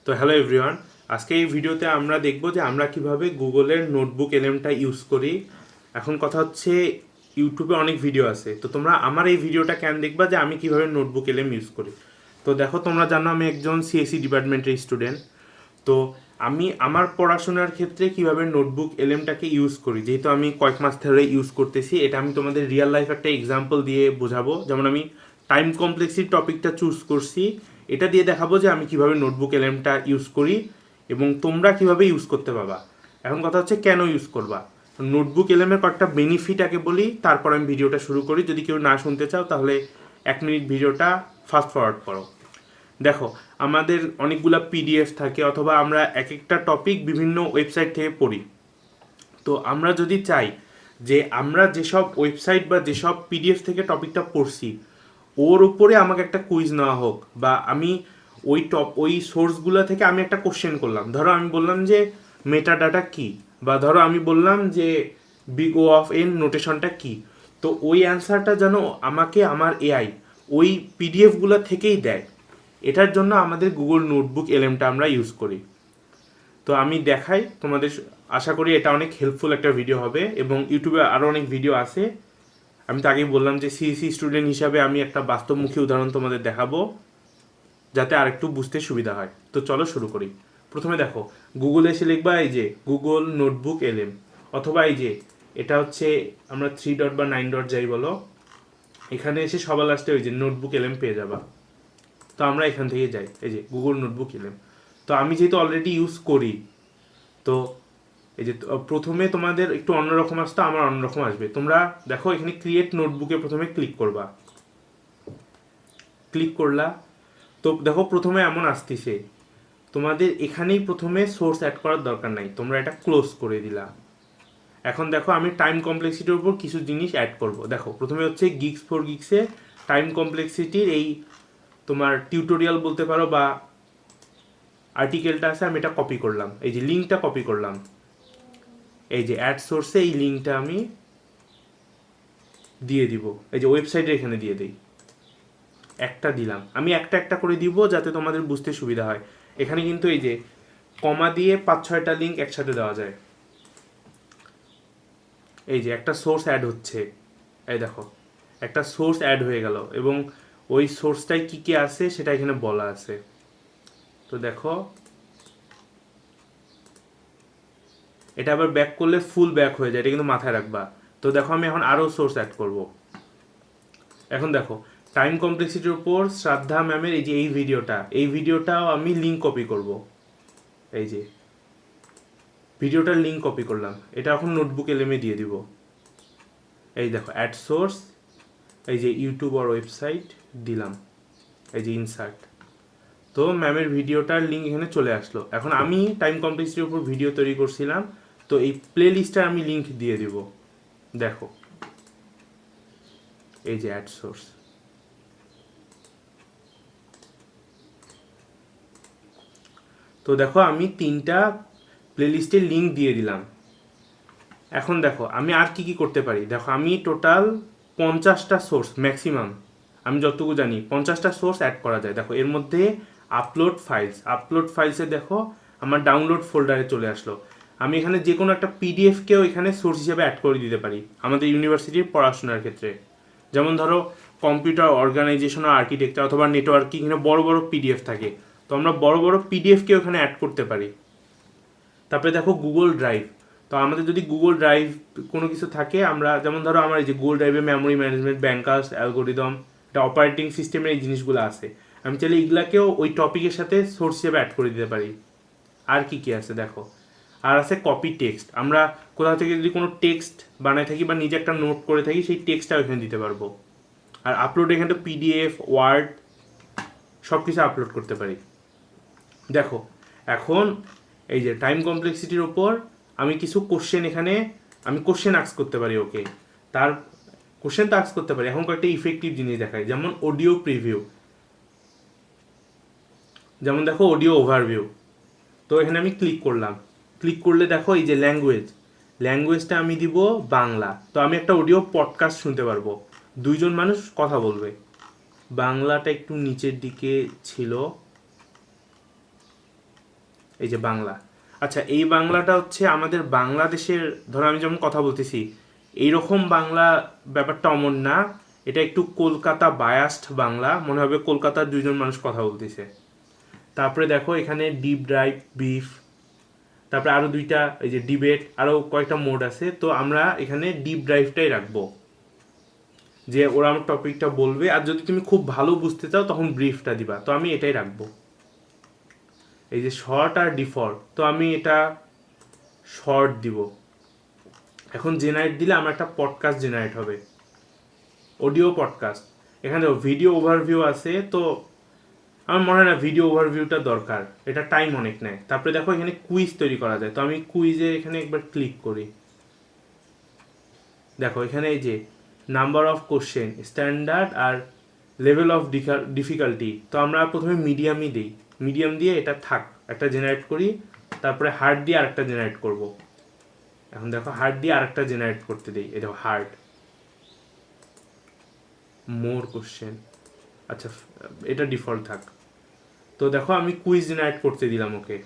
তো hello everyone, আজকে এই ভিডিওতে আমরা দেখব যে আমরা কিভাবে গুগলের নোটবুক এলএমটা ইউজ করি। এখন কথা হচ্ছে ইউটিউবে অনেক ভিডিও আছে, তো তোমরা আমার এই ভিডিওটা কেন দেখবা যে আমি কিভাবে নোটবুক এলএম ইউজ করি। তো দেখো, তোমরা জানো আমি একজন সিএসসি ডিপার্টমেন্টের স্টুডেন্ট। তো আমি আমার পড়াশোনার ক্ষেত্রে কিভাবে নোটবুক এলএমটাকে ইউজ করি, যেহেতু আমি কয়েক মাস ধরে ইউজ করতেছি, এটা আমি তোমাদের রিয়েল লাইফ একটা এক্সাম্পল দিয়ে বোঝাবো। যেমন আমি টাইম কমপ্লেক্সিটি টপিকটা চুজ করছি, এটা দিয়ে দেখাবো যে আমি কিভাবে নোটবুক এলএমটা ইউজ করি এবং তোমরা কিভাবে ইউজ করতে পারবা। এখন কথা হচ্ছে কেন ইউজ করবা। নোটবুক এলএমের কয়েকটা বেনিফিট আগে বলি, তারপর আমি ভিডিওটা শুরু করি। যদি কেউ না শুনতে চাও তাহলে 1 মিনিট ভিডিওটা ফাস্ট ফরওয়ার্ড করো। দেখো, আমাদের অনেকগুলা পিডিএফ থাকে, অথবা আমরা এক একটা টপিক বিভিন্ন ওয়েবসাইট থেকে পড়ি। তো আমরা যদি চাই যে আমরা যেসব ওয়েবসাইট বা যেসব পিডিএফ থেকে টপিকটা পড়ছি ওর উপরে আমাকে একটা কুইজ নেওয়া হোক, বা আমি ওই সোর্সগুলো থেকে আমি একটা কোশ্চেন করলাম। ধরো আমি বললাম যে মেটা ডাটা কি, বা ধরো আমি বললাম যে বিগ ও অফ এন নোটেশনটা কি। তো ওই অ্যান্সারটা যেন আমাকে আমার এআই ওই পিডিএফগুলো থেকেই দেয়। এটার জন্য আমাদের গুগল নোটবুক এলএমটা আমরা ইউজ করি। তো আমি দেখাই তোমাদের, আশা করি এটা অনেক হেল্পফুল একটা ভিডিও হবে, এবং ইউটিউবে আরও অনেক ভিডিও আছে। আমি তো আগেই বললাম যে সিএসসি স্টুডেন্ট হিসাবে আমি একটা বাস্তবমুখী উদাহরণ তোমাদের দেখাবো, যাতে আরেকটু বুঝতে সুবিধা হয়। তো চলো শুরু করি। প্রথমে দেখো, গুগলে এসে লিখবা এই যে গুগল নোটবুক এলএম, অথবা এই যে এটা হচ্ছে আমরা 3 ডট বা 9 ডট যাই বলো, এখানে এসে সবার লাস্টে ওই যে নোটবুক এলএম পেয়ে যাবা। তো আমরা এখান থেকে যাই, এই যে গুগল নোটবুক এলএম। তো আমি যেহেতু অলরেডি ইউজ করি, তো এই যে প্রথমে তোমাদের একটু অন্যরকম আসতো, আমার অন্যরকম আসবে। তোমরা দেখো এখানে ক্রিয়েট নোটবুকে প্রথমে ক্লিক করবা। ক্লিক করলা, তো দেখো প্রথমে এমন আসতেছে, তোমাদের এখানেই প্রথমে সোর্স অ্যাড করার দরকার নাই, তোমরা এটা ক্লোজ করে দিলা। এখন দেখো আমি টাইম কমপ্লেক্সিটির উপর কিছু জিনিস অ্যাড করব। দেখো প্রথমে হচ্ছে গিগস ফর গিগসে টাইম কমপ্লেক্সিটির এই তোমার টিউটোরিয়াল বলতে পারো বা আর্টিকেলটা আছে, আমি এটা কপি করলাম, এই যে লিঙ্কটা কপি করলাম। এই যে অ্যাড সোর্সে এই লিঙ্কটা আমি দিয়ে দিব, এই যে ওয়েবসাইটের এখানে দিয়ে দিই। একটা দিলাম, আমি একটা একটা করে দিব যাতে তোমাদের বুঝতে সুবিধা হয়। এখানে কিন্তু এই যে কমা দিয়ে 5-6টা লিঙ্ক একসাথে দেওয়া যায়। এই যে একটা সোর্স অ্যাড হচ্ছে, এই দেখো একটা সোর্স অ্যাড হয়ে গেল, এবং ওই সোর্সটায় কি কি আছে সেটা এখানে বলা আছে। তো দেখো এটা আবার ব্যাক করলে ফুল ব্যাক হয়ে যায়, এটা কিন্তু মাথায় রাখবা। তো দেখো আমি এখন আরও সোর্স অ্যাড করব। এখন দেখো টাইম কমপ্লেক্সিটির উপর শ্রদ্ধা ম্যামের এই যে এই ভিডিওটাও আমি লিঙ্ক কপি করব। এই যে ভিডিওটার লিঙ্ক কপি করলাম, এটা এখন নোটবুক এলএমে দিয়ে দিব। এই দেখো অ্যাড সোর্স, এই যে ইউটিউব আর ওয়েবসাইট দিলাম, এই যে ইনসার্ট। তো ম্যামের ভিডিওটার লিঙ্ক এখানে চলে আসলো। এখন আমি টাইম কমপ্লেক্সিটির উপর ভিডিও তৈরি করছিলাম, তো এই প্লে লিস্টে আমি লিঙ্ক দিয়ে দিব। দেখো এই যে অ্যাড সোর্স। তো দেখো আমি 3টা প্লেলিস্টের লিঙ্ক দিয়ে দিলাম। এখন দেখো আমি আর কি কি করতে পারি। দেখো আমি টোটাল 50টা সোর্স ম্যাক্সিমাম, আমি যতটুকু জানি 50টা সোর্স অ্যাড করা যায়। দেখো এর মধ্যে আপলোড ফাইলসে দেখো আমার ডাউনলোড ফোল্ডারে চলে আসলো। আমি এখানে যে কোনো একটা পিডিএফকেও এখানে সোর্স হিসেবে অ্যাড করে দিতে পারি আমাদের ইউনিভার্সিটির পড়াশোনার ক্ষেত্রে। যেমন ধরো কম্পিউটার অর্গানাইজেশন আর আর্কিটেকচার অথবা নেটওয়ার্কিং, এখানে বড় বড় পিডিএফ থাকে, তো আমরা বড় বড় পিডিএফকেও এখানে অ্যাড করতে পারি। তারপরে দেখো গুগল ড্রাইভ, তো আমাদের যদি গুগল ড্রাইভ কোনো কিছু থাকে, আমরা যেমন ধরো আমার এই যে গুগল ড্রাইভে মেমোরি ম্যানেজমেন্ট, ব্যাংকার্স, অ্যালগোরিদম, এটা অপারেটিং সিস্টেমের এই জিনিসগুলো আছে, আমি চাইলে এগুলাকেও ওই টপিকের সাথে সোর্স হিসেবে অ্যাড করে দিতে পারি। আর কি কি আছে দেখো, আর আছে কপি টেক্সট, আমরা কোথাও থেকে যদি কোনো টেক্সট বানাই থাকি বা নিজে একটা নোট করে থাকি, সেই টেক্সটটা ওইখানে দিতে পারবো। আর আপলোড এখানে তো পিডিএফ, ওয়ার্ড সব কিছু আপলোড করতে পারি। দেখো এখন এই যে টাইম কমপ্লেক্সিটির ওপর আমি কিছু কোশ্চেন, এখানে আমি কোশ্চেন আস্ক করতে পারি ওকে, তার কোশ্চেন তো আস্ক করতে পারি। এখন কয়েকটা ইফেক্টিভ জিনিস দেখায়, যেমন অডিও প্রিভিউ, যেমন দেখো অডিও ওভারভিউ। তো এখানে আমি ক্লিক করলাম, ক্লিক করলে দেখো এই যে ল্যাঙ্গুয়েজটা আমি দিব বাংলা। তো আমি একটা অডিও পডকাস্ট শুনতে পারবো, 2জন মানুষ কথা বলবে। বাংলাটা একটু নিচের দিকে ছিল, এই যে বাংলা। আচ্ছা, এই বাংলাটা হচ্ছে আমাদের বাংলাদেশের, ধরো আমি যেমন কথা বলতেছি এইরকম বাংলা, ব্যাপারটা অমন না, এটা একটু কলকাতা বায়াস্ট বাংলা, মনে হবে কলকাতার দুইজন মানুষ কথা বলতেছে। তারপরে দেখো এখানে ডিপ ড্রাইভ, বিফ, তারপরে আরও দুইটা এই যে ডিবেট, আরও কয়েকটা মোড আছে। তো আমরা এখানে ডিপ ড্রাইভটাই রাখবো, যে ওরা আমার টপিকটা বলবে, আর যদি তুমি খুব ভালো বুঝতে চাও তখন ব্রিফটা দিবা, তো আমি এটাই রাখবো। এই যে শর্ট আর ডিফল্ট, তো আমি এটা শর্ট দিব। এখন জেনারেট দিলে আমার একটা পডকাস্ট জেনারেট হবে, অডিও পডকাস্ট। এখানে ভিডিও ওভারভিউ আছে, তো আমার মনে হয় না ভিডিও ওভারভিউটা দরকার, এটা টাইম অনেক নেয়। তারপরে দেখো এখানে কুইজ তৈরি করা যায়, তো আমি কুইজে এখানে একবার ক্লিক করি। দেখো এখানে এই যে নাম্বার অফ কোশ্চেন, স্ট্যান্ডার্ড আর লেভেল অফ ডিফিকাল্টি, তো আমরা প্রথমে মিডিয়ামই দিই, মিডিয়াম দিয়ে এটা থাক একটা জেনারেট করি। তারপরে হার্ড দিয়ে আরেকটা জেনারেট করব। এখন দেখো হার্ড দিয়ে আরেকটা জেনারেট করতে দিই, এই দেখো হার্ড, মোর কোশ্চেন। আচ্ছা, এটা ডিফল্ট থাক। তো দেখো আমি কুইজ জেনারেট করতে দিলাম ওকে।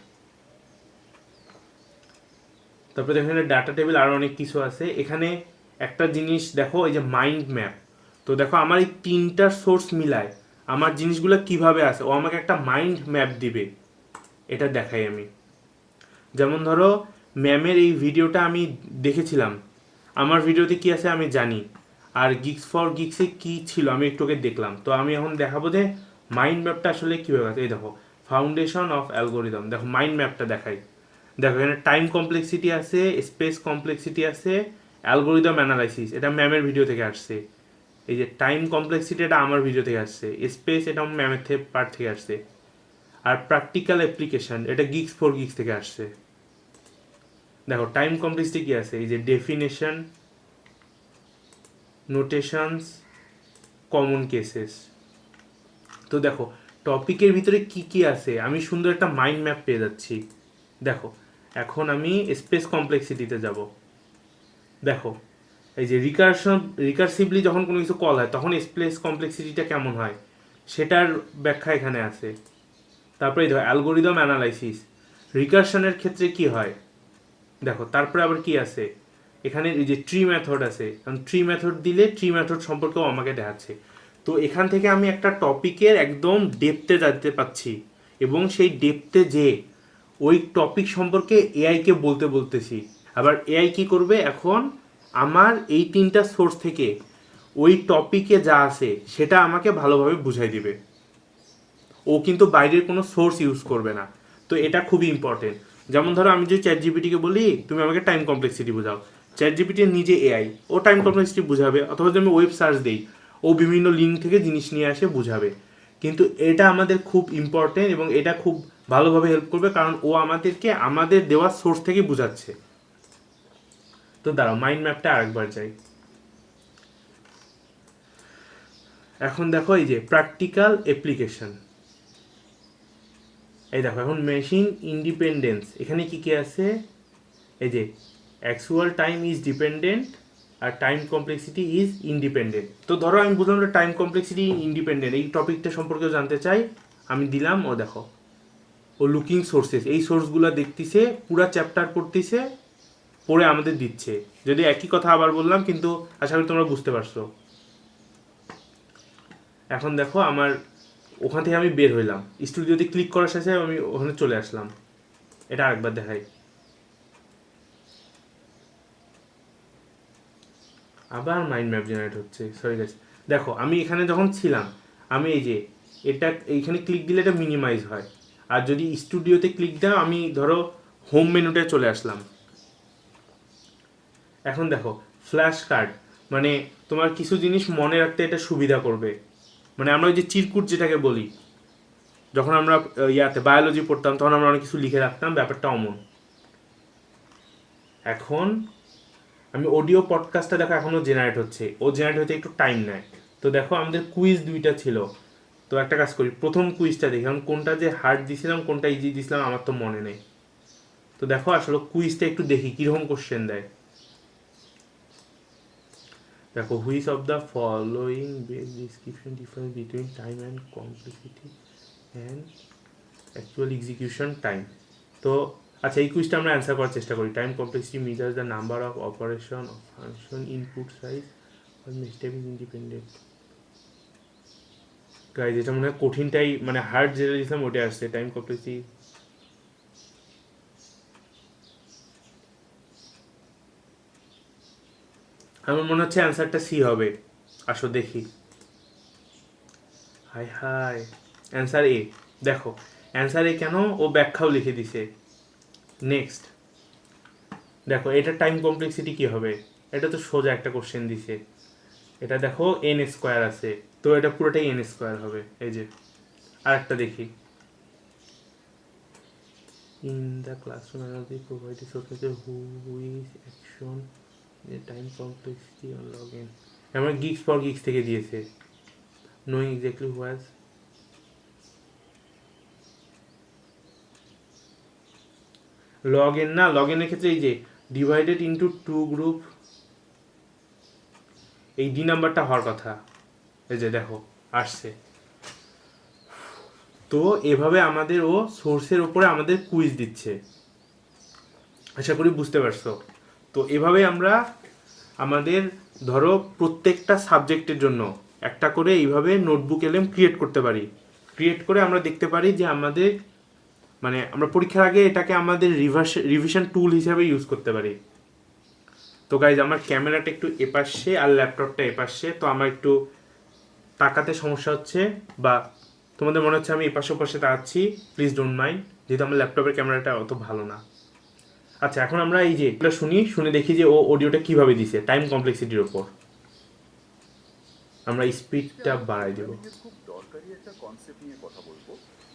তারপরে দেখো এখানে ডাটা টেবিল আরও অনেক কিছু আছে। এখানে একটা জিনিস দেখো, এই যে মাইন্ড ম্যাপ। তো দেখো আমার এই তিনটা সোর্স মিলায় আমার জিনিসগুলো কিভাবে আছে, ও আমাকে একটা মাইন্ড ম্যাপ দিবে, এটা দেখাই আমি। যেমন ধরো ম্যামের এই ভিডিওটা আমি দেখেছিলাম, আমার ভিডিওতে কি আছে আমি জানি, আর গিক্স ফর গিক্সে কি ছিল আমি একটু আগে দেখলাম। তো আমি এখন দেখাবো যে মাইন্ড ম্যাপটা আসলে কীভাবে আছে। এই দেখো ফাউন্ডেশন অফ অ্যালগোরিদম, দেখো মাইন্ড ম্যাপটা দেখাই। দেখো এখানে টাইম কমপ্লেক্সিটি আছে, স্পেস কমপ্লেক্সিটি আছে, অ্যালগোরিদম অ্যানালাইসিস, এটা ম্যামের ভিডিও থেকে আসছে। এই যে টাইম কমপ্লেক্সিটি এটা আমার ভিডিও থেকে আসছে, স্পেস এটা ম্যামের পার্ট থেকে আসছে, আর প্র্যাকটিক্যাল অ্যাপ্লিকেশন এটা গিক্স ফর গিক্স থেকে আসছে। দেখো টাইম কমপ্লেক্সিটি কি আছে, এই যে ডেফিনেশন, নোটেশনস, কমন কেসেস। তো দেখো টপিকের ভিতরে কি কি আছে আমি সুন্দর একটা মাইন্ড ম্যাপ পেয়ে যাচ্ছি। দেখো এখন আমি স্পেস কমপ্লেক্সিটিতে যাব। দেখো এই যে রিকার্সিভলি যখন কোনো কিছু কল হয় তখন স্পেস কমপ্লেক্সিটিটা কেমন হয় সেটার ব্যাখ্যা এখানে আছে। তারপরে দেখো অ্যালগোরিদম অ্যানালাইসিস, রিকার্শনের ক্ষেত্রে কি হয়। দেখো তারপরে আবার কি আছে, এখানে এই যে ট্রি মেথড আছে, কারণ ট্রি মেথড দিলে ট্রি মেথড সম্পর্কেও আমাকে দেখাচ্ছে। তো এখান থেকে আমি একটা টপিকের একদম ডেপথে যেতে পাচ্ছি, এবং সেই ডেপথে যে ওই টপিক সম্পর্কে এআইকে বলতেছি। আবার এআই কি করবে, এখন আমার এই তিনটা সোর্স থেকে ওই টপিকে যা আছে সেটা আমাকে ভালোভাবে বুঝাই দিবে, ও কিন্তু বাইরের কোনো সোর্স ইউজ করবে না। তো এটা খুবই ইম্পর্টেন্ট। যেমন ধরো আমি যদি চ্যাট জিপিটিকে বলি তুমি আমাকে টাইম কমপ্লেক্সিটি বোঝাও, চ্যাট জিপিটি নিজে এআই, ও টাইম কমপ্লেক্সিটি বুঝাবে। অথবা যদি আমি ওয়েব সার্চ দিই, ও বিভিন্ন লিঙ্ক থেকে জিনিস নিয়ে আসে বুঝাবে। কিন্তু এটা আমাদের খুব ইম্পর্টেন্ট এবং এটা খুব ভালোভাবে হেল্প করবে, কারণ ও আমাদেরকে আমাদের দেওয়া সোর্স থেকে বোঝাচ্ছে। তো দাঁড়াও মাইন্ড ম্যাপটা আরেকবার যাই। এখন দেখো এই যে প্র্যাকটিক্যাল অ্যাপ্লিকেশন, এই দেখো এখন মেশিন ইন্ডিপেন্ডেন্স, এখানে কি কি আছে, এই যে অ্যাকচুয়াল টাইম ইজ ডিপেন্ডেন্ট আর টাইম কমপ্লেক্সিটি ইজ ইন্ডিপেন্ডেন্ট। তো ধরো আমি বুঝলাম যে টাইম কমপ্লেক্সিটি ইন্ডিপেন্ডেন্ট, এই টপিকটা সম্পর্কেও জানতে চাই, আমি দিলাম, ও দেখো ও লুকিং সোর্সেস, এই সোর্সগুলো দেখতেছে, পুরা চ্যাপ্টার পড়তেছে, পড়ে আমাদের দিচ্ছে। যদি একই কথা আবার বললাম, কিন্তু আশা করি তোমরা বুঝতে পারছো। এখন দেখো আমার ওখান থেকে আমি বের হইলাম, স্টুডিওতে ক্লিক করার সাথে আমি ওখানে চলে আসলাম। এটা আরেকবার দেখাই। আবার মাইন্ড ম্যাপ জেনারেট হচ্ছে, সরি গাইস। দেখো আমি এখানে যখন ছিলাম, আমি এই যে এটা এইখানে ক্লিক দিলে এটা মিনিমাইজ হয়, আর যদি স্টুডিওতে ক্লিক দাও আমি ধরো হোম মেনুতে চলে আসলাম। এখন দেখো ফ্ল্যাশ কার্ড, মানে তোমার কিছু জিনিস মনে রাখতে এটা সুবিধা করবে। মানে আমরা ওই যে চিরকুট যেটাকে বলি, যখন আমরা ইয়াতে বায়োলজি পড়তাম তখন আমরা অনেক কিছু লিখে রাখতাম, ব্যাপারটা অমন। এখন আমি অডিও পডকাস্টটা দেখো এখনও জেনারেট হচ্ছে, ও জেনারেট হতে একটু টাইম নেয়। তো দেখো আমাদের কুইজ দুইটা ছিল, তো একটা কাজ করি প্রথম কুইজটা দেখি, কারণ কোনটা যে হার্ড দিছিলাম কোনটা ইজি দিছিলাম আমার তো মনে নেই। তো দেখো আসলে কুইজটা একটু দেখি কীরকম কোশ্চেন দেয়। দেখো which of the following base description difference between time and complicity and actual execution time. তো আচ্ছা, এই কুইজটা আমরা অ্যান্সার করার চেষ্টা করি। Time complexity measures the number of operation of function input size step is independent. Guys এটা মনে হয় কঠিনটাই, মানে হার্ড যেটা দিয়েছিলাম ওটাই আসছে। টাইম কমপ্লেক্সিটি আমার মনে হচ্ছে অ্যান্সারটা সি হবে। আসো দেখি। হাই হাই, অ্যান্সার এ। দেখো অ্যান্সার এ কেন, ও ব্যাখ্যাও লিখে দিছে। নেক্সট দেখো এটা টাইম কমপ্লেক্সিটি কি হবে, এটা তো সোজা একটা কোশ্চেন দিছে। এটা দেখো এন স্কোয়ার আছে, তো এটা পুরোটাই এন স্কোয়ার হবে। এই যে আরেকটা দেখি, in the classroom energy provided শোকেসে who is action time complexity on log n. আমার গিক্স ফর গিক্স থেকে দিয়েছে। Knowing exactly what's log n, না লগ ইনের ক্ষেত্রে এই যে ডিভাইডেড ইন্টু টু গ্রুপ, এই ডি নাম্বারটা হওয়ার কথা। এই যে দেখো আসছে। তো এভাবে আমাদের ও সোর্সের ওপরে আমাদের কুইজ দিচ্ছে, আশা করি বুঝতে পারছো। তো এভাবে আমরা আমাদের ধরো প্রত্যেকটা সাবজেক্টের জন্য একটা করে এইভাবে নোটবুক এলএম ক্রিয়েট করতে পারি। ক্রিয়েট করে আমরা দেখতে পারি যে আমাদের মানে আমরা পরীক্ষার আগে এটাকে আমাদের রিভিশন টুল হিসাবে ইউজ করতে পারি। তো গাইজ আমার ক্যামেরাটা একটু এপাশে আর ল্যাপটপটা এপাশে, তো আমার একটু তাকাতে সমস্যা হচ্ছে বা তোমাদের মনে হচ্ছে আমি এপাশে ওপাশে তাকাচ্ছি, প্লিজ ডোন্ট মাইন্ড, যেহেতু আমার ল্যাপটপের ক্যামেরাটা অত ভালো না। আচ্ছা এখন আমরা এই যে এটা শুনে দেখি যে ও অডিওটা কিভাবে দিছে টাইম কমপ্লেক্সিটির ওপর। আমরা স্পিডটা বাড়াই দেব। খুব দরকারি একটা কনসেপ্ট নিয়ে কথা বলবো,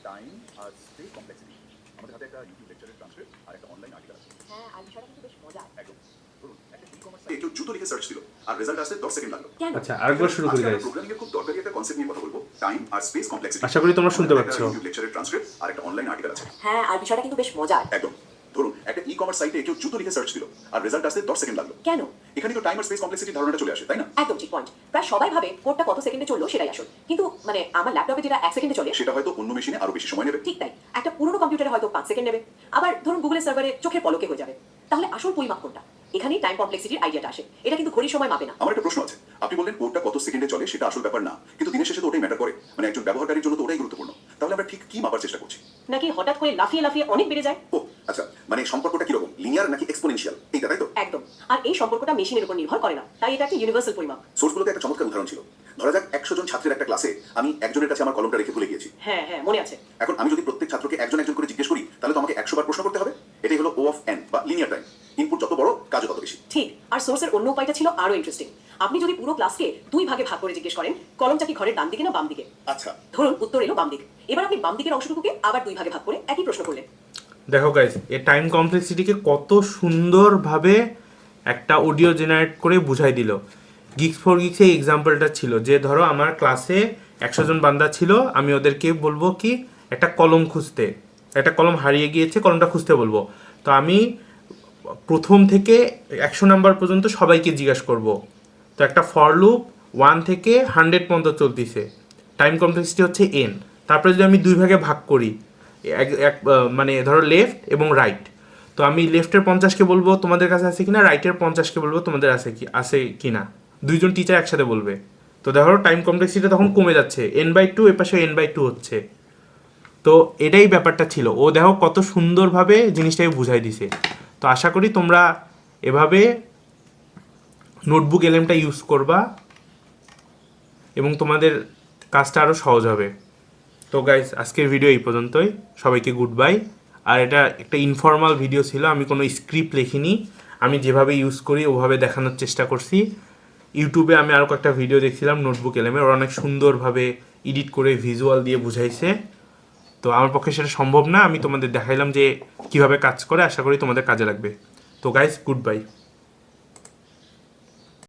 টাইম আর স্পেস কমপ্লেক্সিটি। আমাদের হাতে একটা ইউটিউব লেকচারের ট্রান্সক্রিপ্ট আর একটা অনলাইন আর্টিকেল আছে। হ্যাঁ, আর বিষয়টা কিন্তু বেশ মজার। একদম। ধরুন একটা ই-কমার্স সাইটে কেউ জুতো লিখে সার্চ দিল আর রেজাল্ট আসতে 10 সেকেন্ড লাগলো। আচ্ছা আরেকবার শুরু করি গাইস। প্রোগ্রামিং এর খুব দরকারি একটা কনসেপ্ট নিয়ে কথা বলবো, টাইম আর স্পেস কমপ্লেক্সিটি। আশা করি তোমরা শুনতে পাচ্ছ। ইউটিউব লেকচারের ট্রান্সক্রিপ্ট আর একটা অনলাইন আর্টিকেল আছে। হ্যাঁ, আর বিষয়টা কিন্তু বেশ মজার। একদম। ধরুন একটা ই-কমার্স সাইটে কেউ জুতো লিখে সার্চ দিল আর রেজাল্ট আসতে 10 সেকেন্ড লাগলো। কেন? এখানে তো টাইম আর স্পেস কমপ্লেক্সিটির ধারণাটা চলে আসে, তাই না? একদম ঠিক পয়েন্ট। প্রায় সবাই ভাবে কোডটা কত সেকেন্ডে চললো সেটাই আসল, কিন্তু মানে আমার ল্যাপটপে যেটা 1 সেকেন্ডে চলে সেটা হয়তো অন্য মেশিনে আরো বেশি সময় নেবে। ঠিক তাই, একটা পুরনো কম্পিউটারে হয়তো 5 সেকেন্ড নেবে। আবার ধরুন গুগলের সার্ভারে চোখের পলকে হয়ে যাবে। তাহলে আসল পরিমাপ কোনটা? এখানেই টাইম কমপ্লেক্সিটির আইডিয়াটা আসে। এটা কিন্তু ঘড়ির সময় মাপে না। আমার একটা প্রশ্ন আছে, আপনি বললেন কোডটা কত সেকেন্ডে চলে সেটা আসল ব্যাপার না, কিন্তু দিনের শেষে তো ওটাই ম্যাটার করে, মানে একজন ব্যবহারকারীর জন্য তো ওটাই গুরুত্বপূর্ণ। তাহলে আমরা ঠিক কি মাপার চেষ্টা করছি? নাকি হঠাৎ করে লাফিয়ে লাফিয়ে অনেক বেড়ে যায়? ও আচ্ছা, মানে সম্পর্কটা কি রকম, লিনিয়ার নাকি এক্সপোনেনশিয়াল, এইটা তাই তো? একদম। আর এই সম্পর্কটা মেশিনের উপর নির্ভর করে না, তাই এটা একটা ইউনিভার্সাল পরিমাপ। সোর্সগুলোতে একটা চমৎকার উদাহরণ ছিল। ধরা যাক 100 জন ছাত্রের একটা ক্লাসে আমি একজনের কাছে আমার কলমটা রেখে ভুলে গিয়েছি। হ্যাঁ হ্যাঁ, মনে আছে। এখন আমি যদি প্রত্যেক ছাত্রকে একজন একজন করে জিজ্ঞেস করি, তাহলে তো আমাকে 100 বার প্রশ্ন করতে হবে। এটাই হলো ও অফ এন বা লিনিয়ার টাইম। ইনপুট যত বড় কাজও তত বেশি। ঠিক। আর সোর্সের অন্য উপায়টা ছিল আরো ইন্টারেস্টিং। আপনি যদি পুরো ক্লাসকে 2 ভাগে ভাগ করে জিজ্ঞেস করেন কলমটা কি ঘরের ডান দিকে না বাম দিকে, আচ্ছা ধরুন উত্তর এলো বাম দিক। এবার আপনি বাম দিকের অংশটুকুকে আবার 2 ভাগে ভাগ করে একই প্রশ্ন করলেন। দেখো গাইস এই টাইম কমপ্লেক্সিটিকে কত সুন্দরভাবে একটা অডিও জেনারেট করে বুঝাই দিল। গিক্স ফর গিক্স এই এক্সাম্পলটা ছিল যে ধরো আমার ক্লাসে 100 জন বান্দা ছিল, আমি ওদেরকে বলবো কি একটা কলম খুঁজতে, একটা কলম হারিয়ে গিয়েছে, কলমটা খুঁজতে বলবো। তো আমি প্রথম থেকে 100 নাম্বার পর্যন্ত সবাইকে জিজ্ঞাসা করব। তো একটা ফর লুপ 1 থেকে 100 পর্যন্ত চলতেছে, টাইম কমপ্লেক্সিটি হচ্ছে n। তারপরে যদি আমি 2 ভাগে ভাগ করি, মানে ধরো লেফট এবং রাইট, তো আমি লেফটের 50কে বলবো তোমাদের কাছে আছে কিনা, রাইটের 50কে বলবো তোমাদের আছে কিনা, দুইজন টিচার একসাথে বলবে। তো দেখো টাইম কমপ্লেক্সিটি তখন কমে যাচ্ছে, n/2 এপাশে n/2 হচ্ছে। তো এটাই ব্যাপারটা ছিল, ও দেখো কত সুন্দরভাবে জিনিসটাকে বুঝাই দিছে। তো আশা করি তোমরা এভাবে নোটবুক এলএমটা ইউজ করবা এবং তোমাদের কাজটা আরও সহজ হবে। তো গাইস আজকের ভিডিও এই পর্যন্তই, সবাইকে গুড বাই। আর এটা একটা ইনফর্মাল ভিডিও ছিল, আমি কোনো স্ক্রিপ্ট লিখিনি, আমি যেভাবে ইউজ করি ওভাবে দেখানোর চেষ্টা করছি। ইউটিউবে আমি আরও কয়েকটা ভিডিও দেখছিলাম নোটবুক এলএমের, ওরা অনেক সুন্দরভাবে এডিট করে ভিজুয়াল দিয়ে বুঝাইছে। তো আমার পক্ষে সেটা সম্ভব না, আমি তোমাদের দেখাইলাম যে কীভাবে কাজ করে, আশা করি তোমাদের কাজে লাগবে। তো গাইস গুড বাই।